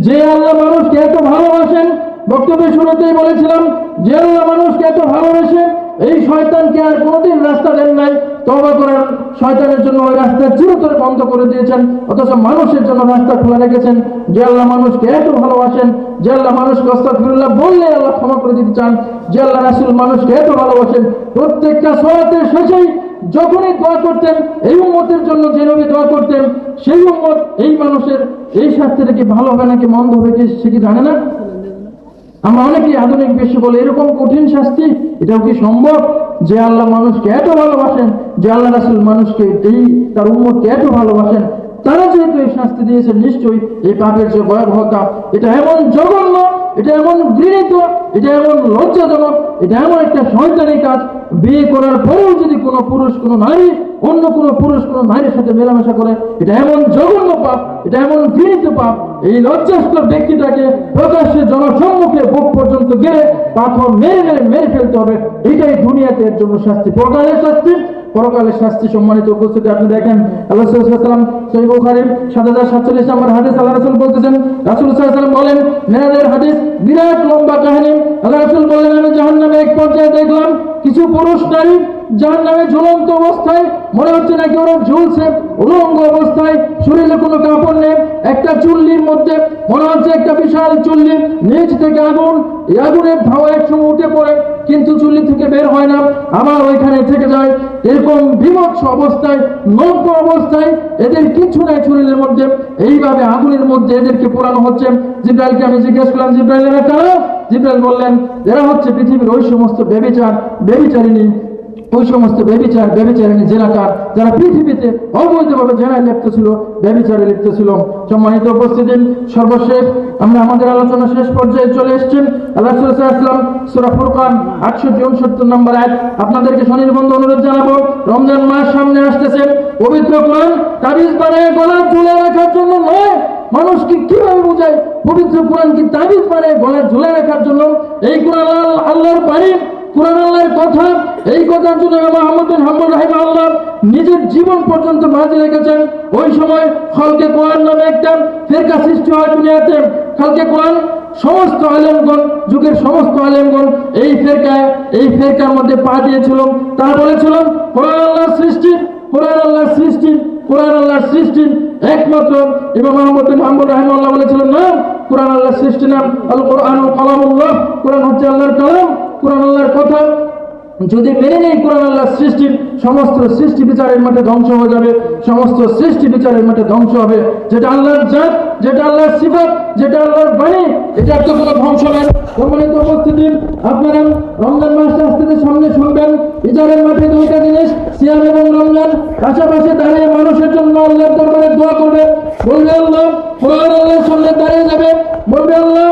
যে আল্লাহ মানুষকে এত ভালোবাসেন, বক্তব্যের শুরুতেই বলেছিলাম, যে আল্লাহ মানুষকে এত ভালোবাসেন, এই শয়তানকে আর কোনোদিন রাস্তা দেন নাই তওবা করার। শয়তানের জন্য ওই রাস্তা চিরতরে বন্ধ করে দিয়েছেন, অথচ মানুষের জন্য রাস্তা খোলা রেখেছেন। যে আল্লাহ মানুষকে এত ভালোবাসেন, যে আল্লাহ মানুষকে আস্তাগফিরুল্লাহ বললে আল্লাহ ক্ষমা করে দিতে চান, যে আল্লাহ রাসূল মানুষকে এত ভালোবাসেন, প্রত্যেকটা সালাতের শেষেই যখনই দোয়া করতেন, এই উম্মতের জন্য যে নবী দোয়া করতেন, সেই উম্মত এই মানুষের এই শাস্তিটা কি ভালো হবে নাকি মন্দ হবে কি সে কি জানে না? আমরা অনেকেই আধুনিক বিশ্ব বলে এরকম কঠিন শাস্তি, এটাও কি সম্ভব? যে আল্লাহ মানুষকে এত ভালোবাসেন, যে আল্লাহ রাসূল মানুষকে এই তার উম্মতকে এত ভালোবাসেন, তারা যেহেতু এই শাস্তি দিয়েছেন, নিশ্চয়ই এই পাপের যে ভয়াবহতা, এটা এমন জঘন্য, এটা এমন ঘৃণিত, এটা এমন লজ্জাজনক, এটা এমন একটা শয়তানি কাজ। বিয়ে করার পরেও যদি কোনো পুরুষ কোনো নারী অন্য কোনো পুরুষ কোনো নারীর সাথে মেলামেশা করে, এটা এমন জঘন্য পাপ, এটা এমন ঘৃণিত পাপ। এই লজ্জাস্কর ব্যক্তিটাকে প্রকাশ্যে জনসম্মুখে বুক পর্যন্ত গেলে পাথর মেরে মেরে মেরে ফেলতে হবে। এটাই দুনিয়াতে এর জন্য শাস্তি, পরকালের শাস্তি, পরকালের শাস্তি। সম্মানিত উপস্থিতি, আপনি দেখেন আল্লাহ সাল্লাল্লাহু আলাইহি ওয়াসাল্লাম সহিহ বুখারী 7047 নম্বর হাদিস, আল্লাহ রাসূল বলতেছেন, রাসূল সাল্লাল্লাহু আলাইহি ওয়াসাল্লাম বলেন, মেরাজের হাদিস, বিরাট লম্বা কাহিনী। আল্লাহ রাসূল বললেন, আমি জাহান্নামে এক পর্যায়ে দেখলাম কিছু পুরুষ নারী জাহান্নামে ঝুলন্ত অবস্থায়, মনে হচ্ছে নাকি ওরা ঝুলছে, উলঙ্গ অবস্থায়, শরীরে কোনো কাপড় নেই, একটা চুল্লির মধ্যে মনে হচ্ছে একটা বিশাল চুল্লি, নিচ থেকে আগুন, এই আগুনের ধাওয়া একসময় উঠে পড়ে, কিন্তু চুল্লি থেকে বের হয় না, আবার ওইখানে থেকে যায়। এরকম বিভৎস অবস্থায়, নগ্ন অবস্থায়, এদের কিছু নাই শরীরের মধ্যে, এইভাবে আগুনের মধ্যে এদেরকে পোড়ানো হচ্ছে। জিব্রাইলকে আমি জিজ্ঞেস করলাম, জিব্রাইল এরা কারা? জিব্রাইল বললেন, এরা হচ্ছে পৃথিবীর ওই সমস্ত ব্যভিচারিণী, ওই সমস্ত ব্যভিচারিণী জেনাকার, যারা পৃথিবীতে অবৈধভাবে জেনায় লিপ্ত ছিল, ব্যভিচারে লিপ্ত ছিল। সম্মানিত উপস্থিতি, সর্বশেষ আমরা আমাদের আলোচনা শেষ পর্যায়ে চলে এসেছেন। আল্লাহ রাসূল সাল্লাল্লাহু আলাইহি ওয়াসাল্লাম সূরা ফুরকান 68-69 নম্বর আয়াত আপনাদেরকে স্বনির্বন্ধ অনুরোধ জানাবো। রমজান মাস সামনে আসতেছে, পবিত্র কোরআন তাবিজ বানায় গলায় ঝুলে রাখার জন্য নয়। মানুষকে কিভাবে বোঝায় পবিত্র কোরআন কি তাবিজ বানায় গলায় ঝুলে রাখার জন্য? এই কোরআন আল্লাহর বাণী, কোরআন আল্লাহর কথা। এই কথার জন্য ইমাম আহমদ বিন হাম্বল রাহিমাহুল্লাহ নিজের জীবন পর্যন্ত বাজি রেখেছেন। ওই সময় খালকে কোরআন নামে একটা ফিরকা সৃষ্টি হয় দুনিয়াতে। খালকে কোরআন সমস্ত আলেমগণ, যুগের সমস্ত আলেমগণ এই ফেরকার মধ্যে পা দিয়েছিল। তারা বলেছিল কোরআন আল্লাহর সৃষ্টি, কোরআন আল্লাহর সৃষ্টি, কোরআন আল্লাহর সৃষ্টি। একমাত্র ইমাম আহমদ বিন হাম্বল রাহিমাহুল্লাহ বলেছিলেন না, কোরআন আল্লাহর সৃষ্টি না, আল কোরআনুল কালামুল্লাহ, কোরআন হচ্ছে আল্লাহর কালাম, কোরআন আল্লাহর কথা। যদি মেনে নেই কোরআন আল্লাহর সৃষ্টি, সমস্ত সৃষ্টি বিচারের মাঠে ধ্বংস হয়ে যাবে, সমস্ত সৃষ্টি বিচারের মাঠে ধ্বংস হবে। যেটা আল্লাহর জাত, যেটা আল্লাহর সিফাত, যেটা আল্লাহর বাণী, এটা তো কোনো ধ্বংস নেই। সম্মানিত উপস্থিতি, আপনারা রমজান মাস আসতে সামনে শুনবেন, বিচারের মাঠে দুইটা জিনিস, সিয়াম এবং রমজান। পাশাপাশি দাঁড়িয়ে মানুষের জন্য আল্লাহর দরবারে দোয়া করবে, বলবে আল্লাহ, কোরআন আল্লাহর সামনে দাঁড়িয়ে যাবে, বলবে আল্লাহ,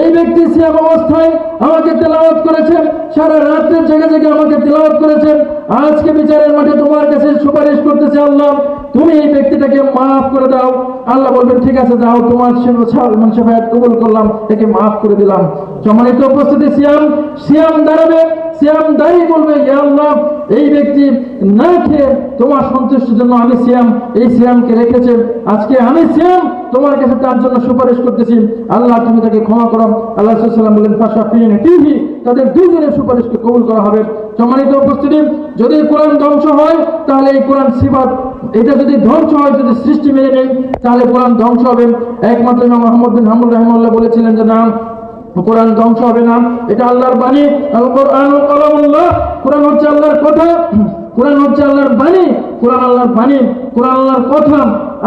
এই ব্যক্তি সিয়াম অবস্থায় আমাকে তেলাওয়াত করেছেন, সারা রাত্রে জেগে জেগে আমাকে তেলাওয়াত করেছেন, আজকে বিচারের মাঠে তোমার কাছে সুপারিশ করতেছে, আল্লাহ তুমি এই ব্যক্তিটাকে মাফ করে দাও। আল্লাহ বলবেন ঠিক আছে, যাও, তোমার শাফায়াত কবুল করলাম, একে মাফ করে দিলাম। সম্মানিত উপস্থিতি, সিয়াম দাঁড়াবে, সিয়াম দাঁড়িয়ে বলবে, ইয়া আল্লাহ, এই ব্যক্তি না খেয়ে তোমার সন্তুষ্টির জন্য আমি এই সিয়ামকে রেখেছে, আজকে আমি সিয়াম তোমার কাছে তার জন্য সুপারিশ করতেছি, আল্লাহ তুমি তাকে ক্ষমা করো। আল্লাহ রাসূল সাল্লাল্লাহু আলাইহি ওয়াসাল্লাম বলেন, ফাশাফিহি, তাদের দুইজনের সুপারিশকে কবুল করা হবে। সম্মানিত উপস্থিতি, যদি কোরআন ধ্বংস হয় তাহলে এই কোরআন সিফাত, এটা যদি ধ্বংস হয়, যদি সৃষ্টি মেনে নেই, তাহলে কোরআন ধ্বংস হবে। একমাত্র ইমাম আহমদ বিন হাম্বল রাহিমাহুল্লাহ বলেছিলেন যে না, কোরআন ধ্বংস হবে না, এটা আল্লাহর বাণী, আল কোরআনুল কালামুল্লাহ, কোরআন হচ্ছে আল্লাহর কথা, কোরআন হচ্ছে আল্লাহর বাণী, কোরআন আল্লাহর বাণী, কোরআন আল্লাহর কথা।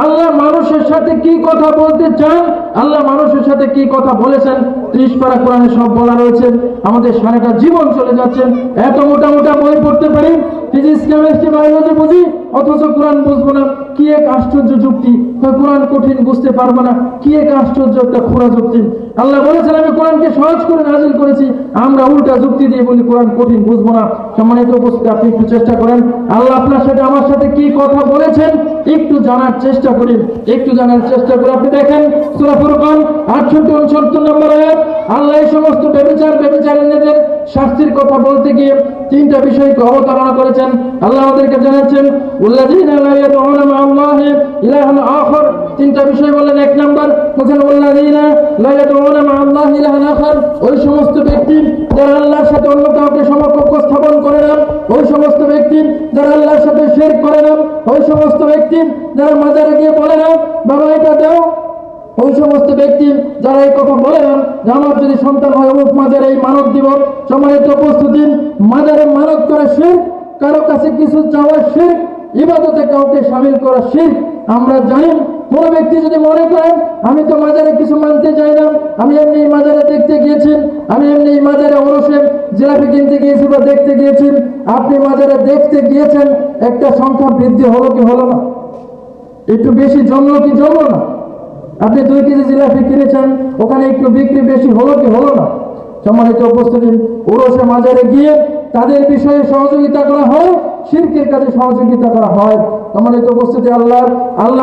আল্লাহ মানুষের সাথে কি কথা বলতে চান, আল্লাহ মানুষের সাথে কি কথা বলেছেন, 30 পারা কোরআনে সব বলা রয়েছে। আমাদের সারাটা জীবন চলে যাচ্ছে, এত মোটা মোটা বই পড়তে পারি, ফিজিক্স, কেমিস্ট্রি, বায়োলজি বুঝি, অথচ কোরআন বুঝবো না। কি এক আশ্চর্য যুক্তি! কোরআন কঠিন, বুঝতে পারবো না, কি এক আশ্চর্য একটা খোঁড়া যুক্তি! আল্লাহ বলেছেন আমি কোরআনকে সহজ করে নাযিল করেছি, আমরা উল্টা যুক্তি দিয়ে বলি কোরআন কঠিন, বুঝবো না। সম্মানিত উপস্থিতি, আপনি একটু চেষ্টা করেন, আল্লাহ আপনার সাথে আমার সাথে কি কথা বলেছেন একটু জানার চেষ্টা করি, একটু জানার চেষ্টা করে আপনি দেখেন সূরা ফুরকান 68-69 নম্বর আয়াত। আল্লাহ এই সমস্ত ব্যভিচারিণীদের শাস্তির কথা বলতে গিয়ে 3টা বিষয়কে অবতারণা করেছেন। আল্লাহ আমাদেরকে জানাচ্ছেন, ওয়াল্লাযীনা লা ইয়াদউনা মা'আল্লাহি ইলাহান আখার। 3টা বিষয় বললেন। 1 নাম্বার বলেন, ওয়াল্লাযীনা লা ইয়াদউনা মা'আল্লাহি ইলাহান আখার, ওই সমস্ত ব্যক্তি যারা আল্লাহর সাথে অন্য কাউকে সমকক্ষ স্থাপন করে না, ওই সমস্ত ব্যক্তি যারা আল্লাহর সাথে শিরক করে না, ওই সমস্ত ব্যক্তি যারা মাজারে গিয়ে বলে না বাবা এটা দাও, ওই সমস্ত ব্যক্তি যারা এই কথা বলে না যে আমার যদি সন্তান হয় অমুক মাজারে এই মানত দিব। সম্মানিত উপস্থিতি, মাজারে মানত করা শিরক, কারো কাছে কিছু চাওয়া শিরক, ইবাদতে কাউকে শামিল করা শিরক। আমরা জানি কোন ব্যক্তি যদি মনে করেন আমি তো মাজারে কিছু মানতে চাই না, আমি এমনি মাজারে দেখতে গিয়েছি, আমি এমনি মাজারে ওরসে জিলাপি কিনতে গিয়েছি বা দেখতে গিয়েছি, আপনি মাজারে দেখতে গিয়েছেন, একটা সংখ্যা বৃদ্ধি হলো কি হলো না? একটু বেশি জমলো কি জমলো না? আপনি 2 কেজি জিলাপি কিনেছেন, ওখানে একটু বিক্রি বেশি হলো কি হলো না? সম্মানিত উপস্থিতি, ওরসে মাজারে গিয়ে তাদের বিষয়ে সহযোগিতা করা হয়, শিরকের কাজে সহযোগিতা করা হয়। সম্মানিত উপস্থিতি, আল্লাহ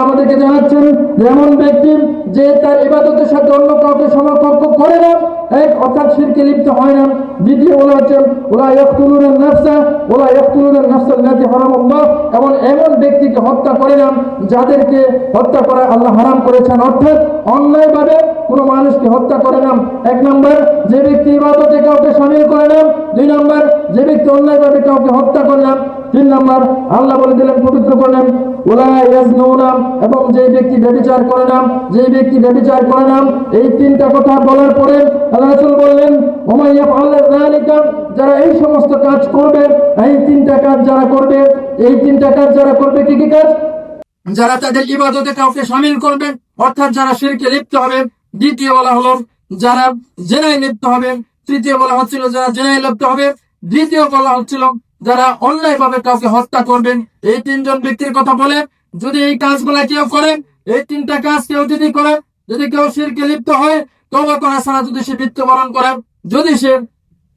আমাদেরকে জানাচ্ছেন এমন ব্যক্তি যে তার ইবাদতের সাথে অন্য কাউকে সমকক্ষ করে না, এক অর্থাৎ শিরকে লিপ্ত হয় না। দ্বিতীয় বলা হচ্ছে ওলা ইয়াকতুলুনান নাফসা ওলা ইয়াকতুলুনান নাফসা আল্লাতী হারামাল্লাহ, এমন ব্যক্তিকে হত্যা করে না যাদেরকে হত্যা করা আল্লাহ হারাম করেছেন, অর্থাৎ অন্যায়ভাবে কোনো মানুষকে হত্যা করে না। 1 নম্বর, যে ব্যক্তি ইবাদতে কাউকে শামিল করে না। 2 নম্বর, যে ব্যক্তি অন্যায়ভাবে কাউকে হত্যা করে না। 3 নম্বর, আল্লাহ বলে দিলেন পবিত্র করলেন ওয়ালা ইয়াজনুনা, এবং যে ব্যক্তি ব্যভিচার করে না, যে ব্যক্তি ব্যভিচার করে না। এই তিনটা কথা বলার পরে আল্লাহ রাসূল বললেন ওমা ইয়াফআল যালিকা, যারা এই সমস্ত কাজ করবে, এই তিনটা কাজ যারা করবে, এই তিনটা কাজ যারা করবে, কি কি কাজ? যারা তাদের ইবাদতে কাউকে শামিল করবে, অর্থাৎ যারা শিরকে লিপ্ত হবে। দ্বিতীয় বলা হলো যারা জেনায় লিপ্ত হবে। তৃতীয় বলা হচ্ছিল যারা জেনায় লিপ্ত হবে। দ্বিতীয় বলা হচ্ছিল যারা অন্যায়ভাবে কাউকে হত্যা করবেন। এই তিনজন ব্যক্তির কথা বলে যদি এই কাজগুলা কেউ করে, এই তিনটা কাজ কেউ যদি করে, যদি কেউ শিরকে লিপ্ত হয়, তওবা করা ছাড়া যদি সে মৃত্যুবরণ করে, যদি সে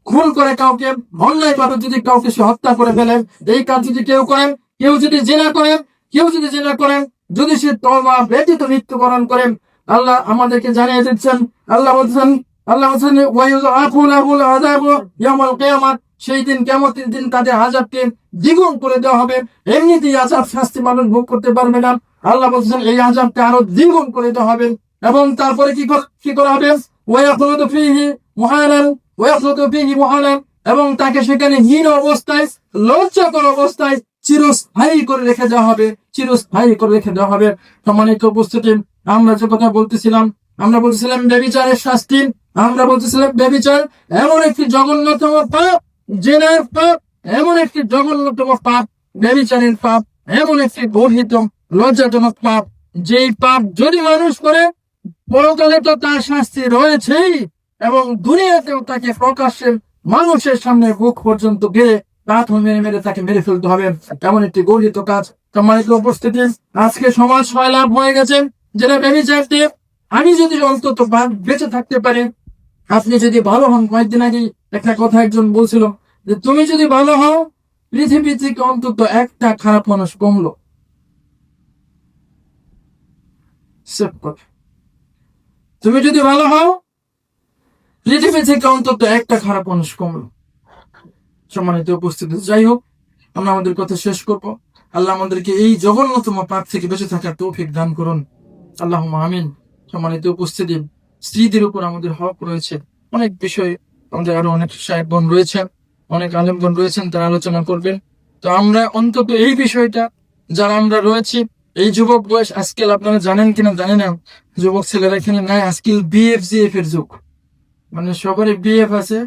খুন করে কাউকে, অন্যায়ভাবে যদি কাউকে সে হত্যা করে ফেলে, এই কাজ যদি কেউ করেন, কেউ যদি জিনা করেন, কেউ যদি জিনা করেন, যদি সে তওবা ব্যতীত মৃত্যুবরণ করেন, আল্লাহ আমাদেরকে জানিয়ে দিচ্ছেন, আল্লাহ বলছেন ওয়ায়ুযআফু লাহুল আযাবু ইয়াউমাল কিয়ামাহ, সেই দিন কিয়ামতের দিন তাদের আযাবকে দ্বিগুণ করে দেওয়া হবে। এমনিতেই আযাব শাস্তি মানুষ ভোগ করতে পারবে না, আল্লাহ বলছেন এই আযাবকে আরো দ্বিগুণ করে দেওয়া হবে। এবং তারপরে কি করা হবে? ওয়ায়াখলুদু ফীহি মুহানান, এবং তাকে সেখানে হীন অবস্থায়, লজ্জাকর অবস্থায় চিরস্থায়ী করে রেখে দেওয়া হবে, চিরস্থায়ী করে রেখে দেওয়া হবে। সম্মানিত উপস্থিতি, আমরা যে কথা বলতেছিলাম, আমরা বলছিলাম ব্যভিচারের শাস্তি, আমরা বলতেছিলাম ব্যভিচার এমন একটি জঘন্যতম পাপ, জেনার পাপ এমন একটি জঘন্যতম পাপ, ব্যভিচারের পাপ এমন একটি গর্হিত লজ্জাজনক পাপ, যেই পাপ যদি মানুষ করে পরকালে তো তার শাস্তি রয়েছেই, এবং দুনিয়াতেও তাকে প্রকাশ্যে মানুষের সামনে বুক পর্যন্ত গিয়ে পাথর মেরে মেরে তাকে মেরে ফেলতে হবে, এমন একটি গর্হিত কাজ। সম্মানিত উপস্থিতি, আজকে সমাজ সয়লাভ হয়ে গেছে যেটা ব্যভিচার দিয়ে। আমি যদি অন্তত বেঁচে থাকতে পারি, আপনি যদি ভালো হন, কয়েকদিন আগে একটা কথা একজন বলছিল যে তুমি যদি ভালো হও, পৃথিবী থেকে অন্তত একটা খারাপ মানুষ কমলো। তুমি যদি ভালো হও, পৃথিবী থেকে অন্তত একটা খারাপ মানুষ কমলো। সম্মানিত উপস্থিতি, যাই হোক, আমরা আমাদের কথা শেষ করবো। আল্লাহ আমাদেরকে এই জঘন্যতম পাপ থেকে বেঁচে থাকার তৌফিক দান করুন, আল্লাহুম্মা আমিন। সম্মানিত উপস্থিতি, স্ত্রীদের উপর আমাদের হক রয়েছে, অনেক বিষয় আমাদের আরো অনেক সাহেবগণ রয়েছেন, অনেক আলেমগণ রয়েছেন, তারা আলোচনা করবেন। তো আমরা অন্তত এই বিষয়টা যারা আমরা রয়েছি, এই যুবক বয়স, আজকাল আপনারা জানেন কিনা জানি না, যুবক ছেলেরা এখানে নাই, আজকাল বিএফ জিএফ এর যুগ, মানে সবারই বিএফ আছে,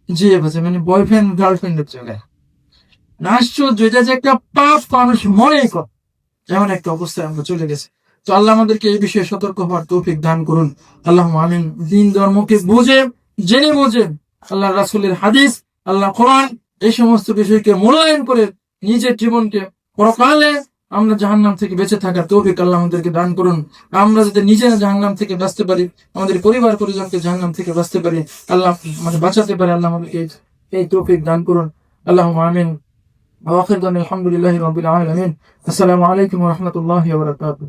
জিএফ আছে, মানে বয়ফ্রেন্ড গার্লফ্রেন্ডের জায়গায়। আশ্চর্য, এটা যে একটা পাপ, মানুষ মনেই কর, এমন একটা অবস্থায় আমরা চলে গেছে। তো আল্লাহ আমাদেরকে এই বিষয়ে সতর্ক হওয়ার তৌফিক দান করুন, আল্লাহুম্মা আমিন। দিন ধর্মকে বুঝে, জেনে বুঝে, আল্লাহ রাসূলের হাদিস, আল্লাহ কোরআন, এই সমস্ত বিষয়কে মূল্যায়ন করে নিজের জীবনকে পরকালে আমরা জাহান্নাম থেকে বেঁচে থাকার তৌফিক আল্লাহ আমাদেরকে দান করুন। আমরা যাতে নিজেরা জাহান্নাম থেকে বাঁচতে পারি, আমাদের পরিবার পরিজনকে জাহান্নাম থেকে বাঁচতে পারি, আল্লাহ মানে বাঁচাতে পারে, আল্লাহ আমাদেরকে এই তৌফিক দান করুন, আল্লাহুম্মা আমিন। ওয়া আখিরু দাওয়ানা আলহামদুলিল্লাহি রাব্বিল আলামিন। আসসালামু আলাইকুম ওয়া রাহমাতুল্লাহি ওয়া বারাকাতুহু।